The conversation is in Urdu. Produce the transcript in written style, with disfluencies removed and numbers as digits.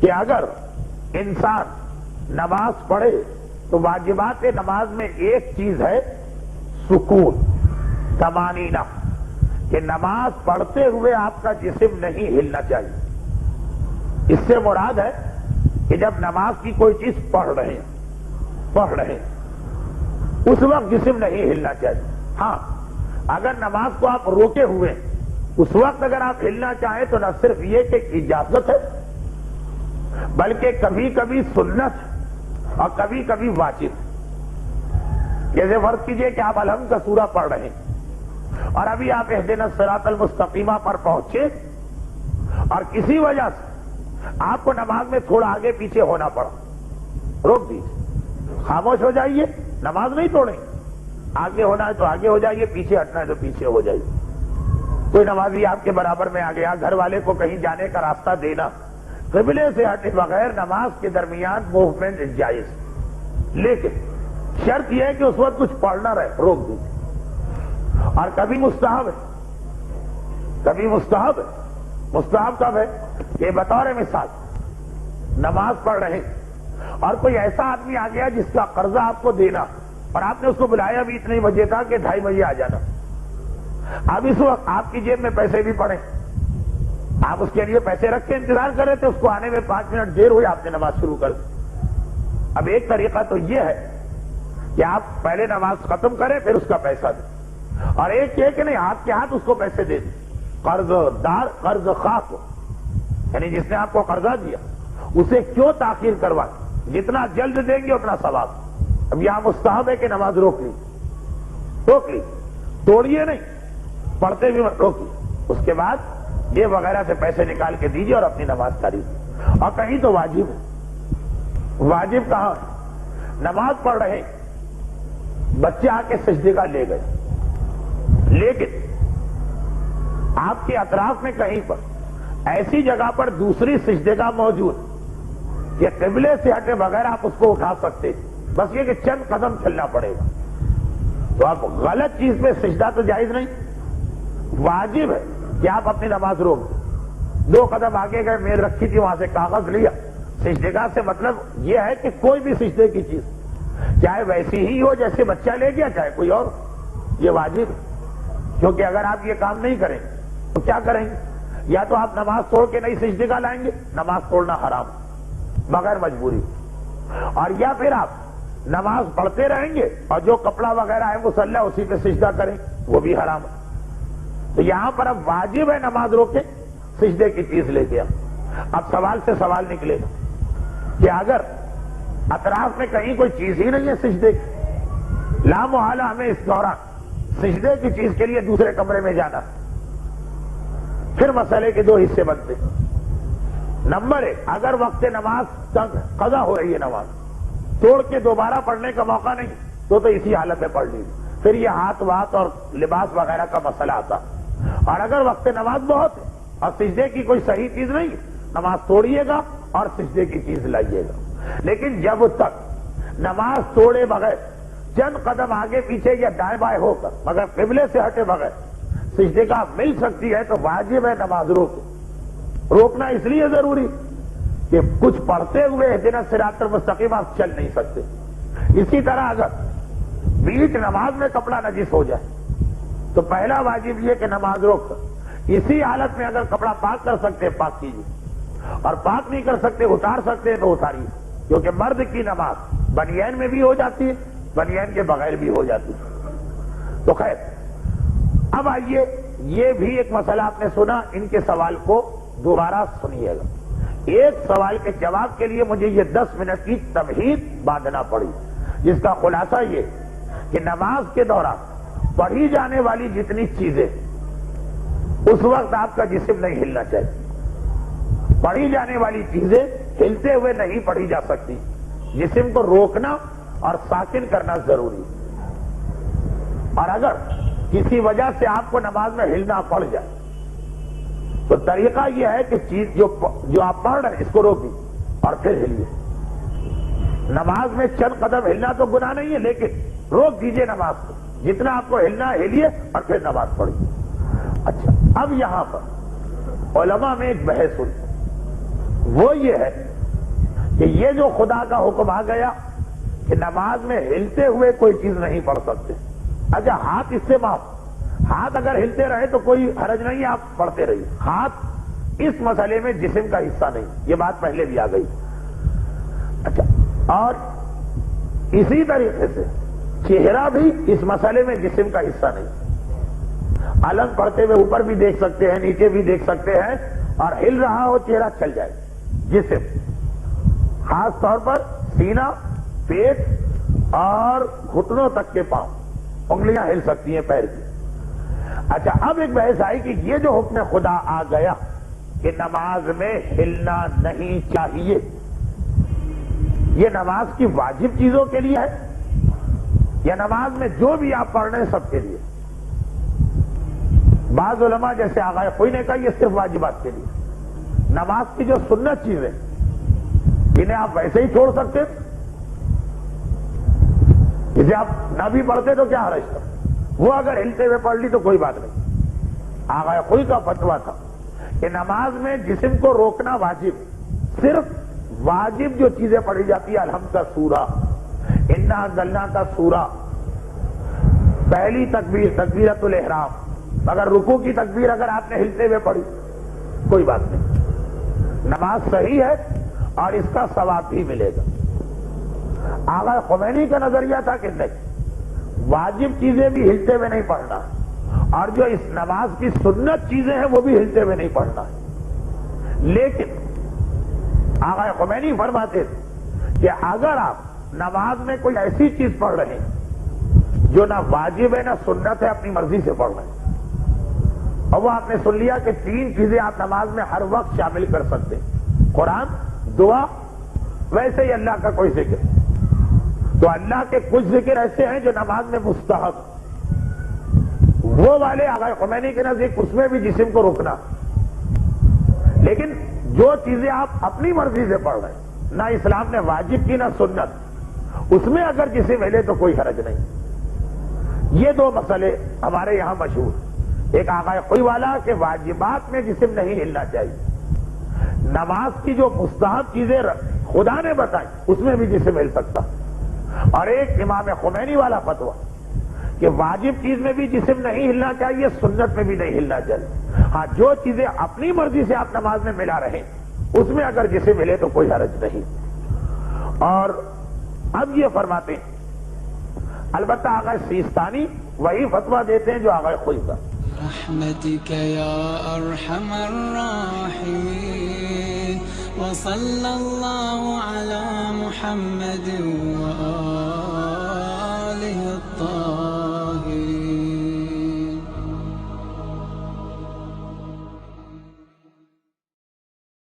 کہ اگر انسان نماز پڑھے تو واجبات نماز میں ایک چیز ہے سکون، طمانینہ، کہ نماز پڑھتے ہوئے آپ کا جسم نہیں ہلنا چاہیے۔ اس سے مراد ہے کہ جب نماز کی کوئی چیز پڑھ رہے ہیں اس وقت جسم نہیں ہلنا چاہیے۔ ہاں، اگر نماز کو آپ روکے ہوئے اس وقت اگر آپ ہلنا چاہیں تو نہ صرف یہ کہ اجازت ہے بلکہ کبھی کبھی سنت اور کبھی کبھی واجب۔ جیسے فرض کیجئے کہ آپ الحمد کا سورہ پڑھ رہے ہیں اور ابھی آپ اہدنا الصراط المستقیمہ پر پہنچے اور کسی وجہ سے آپ کو نماز میں تھوڑا آگے پیچھے ہونا پڑا، روک دیجیے، خاموش ہو جائیے، نماز نہیں توڑیں، آگے ہونا ہے تو آگے ہو جائیے، پیچھے ہٹنا ہے تو پیچھے ہو جائیے۔ کوئی نمازی آپ کے برابر میں آ گیا، گھر والے کو کہیں جانے کا راستہ دینا، قبلے سے ہٹے بغیر نماز کے درمیان موومنٹ جائز، لیکن شرط یہ ہے کہ اس وقت کچھ پڑھنا رہے، روک دیجیے۔ اور کبھی مستحب ہے، مستحب کب ہے کہ بطور مثال نماز پڑھ رہے ہیں اور کوئی ایسا آدمی آ گیا جس کا قرضہ آپ کو دینا اور آپ نے اس کو بلایا بھی اتنے بجے تھا کہ 2:30 بجے آ جانا۔ اب اس وقت آپ کی جیب میں پیسے بھی پڑے، آپ اس کے لیے پیسے رکھ کے انتظار کر رہے تھے، اس کو آنے میں 5 منٹ دیر ہوئی، آپ نے نماز شروع کر دی۔ اب ایک طریقہ تو یہ ہے کہ آپ پہلے نماز ختم کریں پھر اس کا پیسہ دیں، اور ایک یہ کہ نہیں ہاتھ کے ہاتھ اس کو پیسے دے دیں، قرض دار قرض خواہ کو، یعنی جس نے آپ کو قرضہ دیا اسے کیوں تاخیر کروائیں، جتنا جلد دیں گے اتنا ثواب۔ اب یہاں مستحب ہے کہ نماز روک لی، توڑیے نہیں، پڑھتے بھی روکیے، اس کے بعد یہ وغیرہ سے پیسے نکال کے دیجیے اور اپنی نماز جاری دیجیے۔ اور کہیں تو واجب ہے، واجب کہاں ہے؟ نماز پڑھ رہے بچے آ کے سجدے کا لے گئے، لیکن آپ کے اطراف میں کہیں پر ایسی جگہ پر دوسری سجدے کا موجود کہ قبلے سے ہٹے بغیر آپ اس کو اٹھا سکتے، بس یہ کہ چند قدم چلنا پڑے گا، تو آپ غلط چیز پہ سجدہ تو جائز نہیں، واجب ہے کہ آپ اپنی نماز روک دیں۔ 2 قدم آگے گئے، میل رکھی تھی وہاں سے کاغذ لیا، سجدے کا سے مطلب یہ ہے کہ کوئی بھی سجدے کی چیز چاہے ویسی ہی ہو جیسے بچہ لے گیا چاہے کوئی اور، یہ واجب ہے، کیونکہ اگر آپ یہ کام نہیں کریں تو کیا کریں گے؟ یا تو آپ نماز توڑ کے نئی سجدے کا لائیں گے، نماز توڑنا حرام بغیر مجبوری، اور یا پھر آپ نماز پڑھتے رہیں گے اور جو کپڑا وغیرہ ہے مصلی اسی پہ سجدہ کریں، وہ بھی حرام ہے۔ تو یہاں پر اب واجب ہے نماز روکے، سجدے کی چیز لے کے اب سوال سے سوال نکلے گا کہ اگر اطراف میں کہیں کوئی چیز ہی نہیں ہے سجدے کی، لا محالہ ہمیں اس دوران سجدے کی چیز کے لیے دوسرے کمرے میں جانا، پھر مسئلے کے 2 حصے بنتے۔ نمبر 1، اگر وقت نماز قضا ہو رہی ہے، نماز توڑ کے دوبارہ پڑھنے کا موقع نہیں تو اسی حالت میں پڑھ لیجیے، پھر یہ ہاتھ وات اور لباس وغیرہ کا مسئلہ آتا۔ اور اگر وقت نماز بہت ہے اور سجدے کی کوئی صحیح چیز نہیں ہے، نماز توڑیے گا اور سجدے کی چیز لائیے گا، لیکن جب تک نماز توڑے بغیر چند قدم آگے پیچھے یا دائیں بائیں ہو کر مگر قبلے سے ہٹے بغیر سجدے کا مل سکتی ہے تو واجب ہے نماز روکنا اس لیے ضروری کہ کچھ پڑھتے ہوئے اہدنا الصراط المستقیم آپ چل نہیں سکتے۔ اسی طرح اگر بیچ نماز میں کپڑا نجس ہو جائے تو پہلا واجب یہ کہ نماز روک کر اسی حالت میں اگر کپڑا پاک کر سکتے پاک کیجیے، اور پاک نہیں کر سکتے اتار سکتے تو اتاریے، کیونکہ مرد کی نماز بنیان میں بھی ہو جاتی ہے، بنیان کے بغیر بھی ہو جاتی ہے۔ تو خیر، اب آئیے، یہ بھی ایک مسئلہ آپ نے سنا، ان کے سوال کو دوبارہ سنیے گا۔ ایک سوال کے جواب کے لیے مجھے یہ 10 منٹ کی تمہید باندھنا پڑی، جس کا خلاصہ یہ کہ نماز کے دوران پڑھی جانے والی جتنی چیزیں اس وقت آپ کا جسم نہیں ہلنا چاہیے، پڑھی جانے والی چیزیں ہلتے ہوئے نہیں پڑھی جا سکتی، جسم کو روکنا اور ساکن کرنا ضروری ہے۔ اور اگر کسی وجہ سے آپ کو نماز میں ہلنا پڑ جائے تو طریقہ یہ ہے کہ چیز جو آپ پڑھ رہے ہیں اس کو روکیے اور پھر ہلیے۔ نماز میں چند قدم ہلنا تو گناہ نہیں ہے، لیکن روک دیجئے نماز کو، جتنا آپ کو ہلنا ہے ہلیے اور پھر نماز پڑھیے۔ اچھا، اب یہاں پر علماء میں ایک بحث ہوئی وہ یہ ہے کہ یہ جو خدا کا حکم آ گیا کہ نماز میں ہلتے ہوئے کوئی چیز نہیں پڑھ سکتے. اچھا ہاتھ اس سے معاف, ہاتھ اگر ہلتے رہے تو کوئی حرج نہیں, آپ پڑھتے رہیے. ہاتھ اس مسئلے میں جسم کا حصہ نہیں, یہ بات پہلے بھی آ گئی. اچھا, اور اسی طریقے سے چہرہ بھی اس مسئلے میں جسم کا حصہ نہیں. علم پڑھتے ہوئے اوپر بھی دیکھ سکتے ہیں, نیچے بھی دیکھ سکتے ہیں, اور ہل رہا ہو چہرہ چل جائے. جسم خاص طور پر سینہ, پیٹ اور گھٹنوں تک کے پاؤں, انگلیاں ہل سکتی ہیں پیر کی. اچھا, اب ایک بحث آئی کہ یہ جو حکم خدا آ گیا کہ نماز میں ہلنا نہیں چاہیے, یہ نماز کی واجب چیزوں کے لیے ہے یا نماز میں جو بھی آپ پڑھ رہے ہیں سب کے لیے؟ بعض علماء جیسے آغا خوئی نے کہا یہ صرف واجبات کے لیے. نماز کی جو سنت چیزیں انہیں آپ ویسے ہی چھوڑ سکتے, جسے آپ نہ بھی پڑھتے تو کیا حرج تھا, وہ اگر ہلتے ہوئے پڑھ لی تو کوئی بات نہیں. آغا خوئی کا فتویٰ تھا کہ نماز میں جسم کو روکنا واجب, صرف واجب جو چیزیں پڑھی جاتی ہے, الحمد کا سورہ, انا انزلنا کا سورہ, پہلی تکبیر تکبیرۃ الاحرام, اگر رکوع کی تکبیر اگر آپ نے ہلتے ہوئے پڑھی کوئی بات نہیں, نماز صحیح ہے اور اس کا ثواب بھی ملے گا. آغا خمینی کا نظریہ تھا کہ نہیں, واجب چیزیں بھی ہلتے ہوئے نہیں پڑھنا, اور جو اس نماز کی سنت چیزیں ہیں وہ بھی ہلتے ہوئے نہیں پڑھنا. لیکن آغا خمینی فرماتے تھے کہ اگر آپ نماز میں کوئی ایسی چیز پڑھ رہے ہیں جو نہ واجب ہے نہ سنت ہے, اپنی مرضی سے پڑھ رہے ہیں, اور وہ آپ نے سن لیا کہ 3 چیزیں آپ نماز میں ہر وقت شامل کر سکتے ہیں, قرآن, دعا, ویسے ہی اللہ کا کوئی ذکر. تو اللہ کے کچھ ذکر ایسے ہیں جو نماز میں مستحب, وہ والے آغا خمینی کے نزدیک اس میں بھی جسم کو روکنا. لیکن جو چیزیں آپ اپنی مرضی سے پڑھ رہے ہیں, نہ اسلام نے واجب کی نہ سنت, اس میں اگر جسم ہلے تو کوئی حرج نہیں. یہ 2 مسئلے ہمارے یہاں مشہور. ایک آغا خوئی والا کہ واجبات میں جسم نہیں ہلنا چاہیے, نماز کی جو مستحب چیزیں خدا نے بتائی اس میں بھی جسم ہل سکتا. اور ایک امام خمینی والا فتویٰ کہ واجب چیز میں بھی جسم نہیں ہلنا چاہیے, سنت میں بھی نہیں ہلنا چاہیے. ہاں, جو چیزیں اپنی مرضی سے آپ نماز میں ملا رہے اس میں اگر جسم ملے تو کوئی حرج نہیں. اور اب یہ فرماتے ہیں, البتہ آغا سیستانی وہی فتویٰ دیتے ہیں جو آغا خوئی کا. رحمتك يا أرحم الراحمين وصلى الله على محمد وآله الطاهرين.